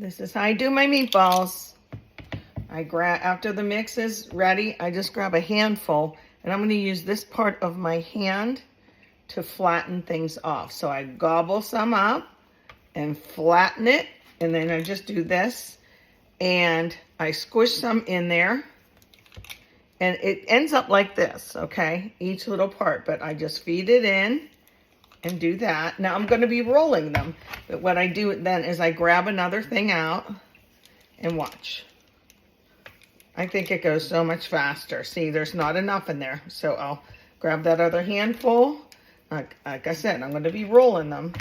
This is how I do my meatballs. After the mix is ready, I just grab a handful, and I'm going to use this part of my hand to flatten things off. So I gobble some up and flatten it, and then I just do this, and I squish some in there, and it ends up like this, okay? Each little part, but I just feed it in and do that. Now I'm going to be rolling them, but what I do then is I grab another thing out and watch. I think it goes so much faster. See, there's not enough in there, so I'll grab that other handful. Like I said, I'm going to be rolling them.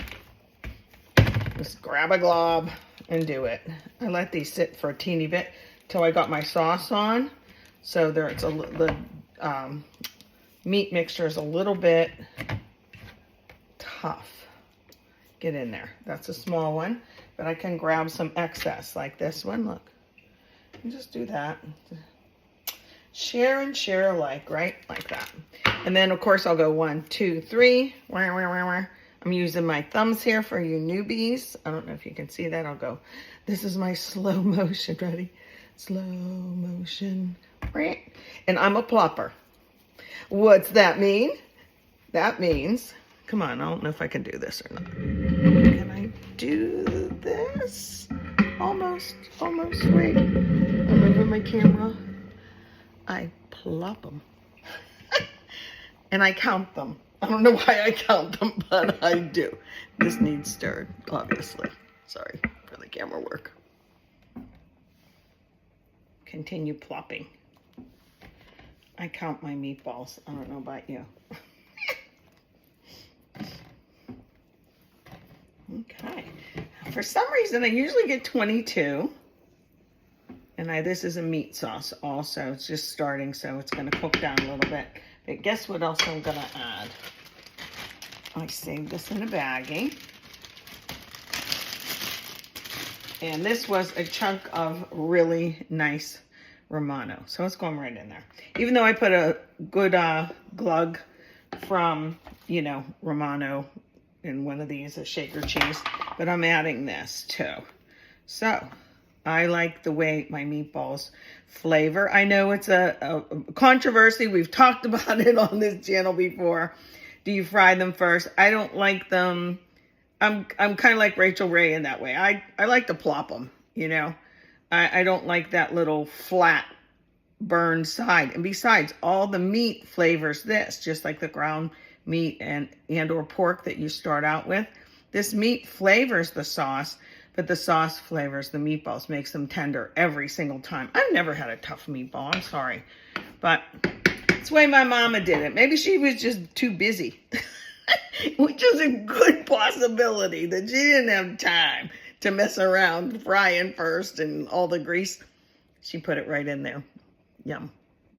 Just grab a glob and do it. I let these sit for a teeny bit till I got my sauce on. So the meat mixture is a little bit tough. Get in there. That's a small one, but I can grab some excess like this one. Look, and just do that. Share and share alike, right? Like that. And then of course I'll go 1, 2, 3. I'm using my thumbs here for you newbies. I don't know if you can see that. I'll go. This is my slow motion. Ready? Slow motion. And I'm a plopper. What's that mean? That means, come on, I don't know if I can do this or not. Can I do this? Almost, wait. I'm moving my camera. I plop them. And I count them. I don't know why I count them, but I do. This needs stirred, obviously. Sorry for the camera work. Continue plopping. I count my meatballs. I don't know about you. Okay. For some reason, I usually get 22. And this is a meat sauce also. It's just starting, so it's going to cook down a little bit. But guess what else I'm going to add? I saved this in a baggie. And this was a chunk of really nice Romano. So it's going right in there. Even though I put a good glug from, Romano in one of these, a shaker cheese. But I'm adding this too. So I like the way my meatballs flavor. I know it's a controversy. We've talked about it on this channel before. Do you fry them first? I don't like them. I'm kind of like Rachel Ray in that way. I like to plop them, I don't like that little flat burned side. And besides, all the meat flavors this, just like the ground meat and or pork that you start out with. This meat flavors the sauce, but the sauce flavors the meatballs, makes them tender every single time. I've never had a tough meatball, I'm sorry. But it's the way my mama did it. Maybe she was just too busy, which is a good possibility that she didn't have time to mess around frying first and all the grease. She put it right in there. Yum.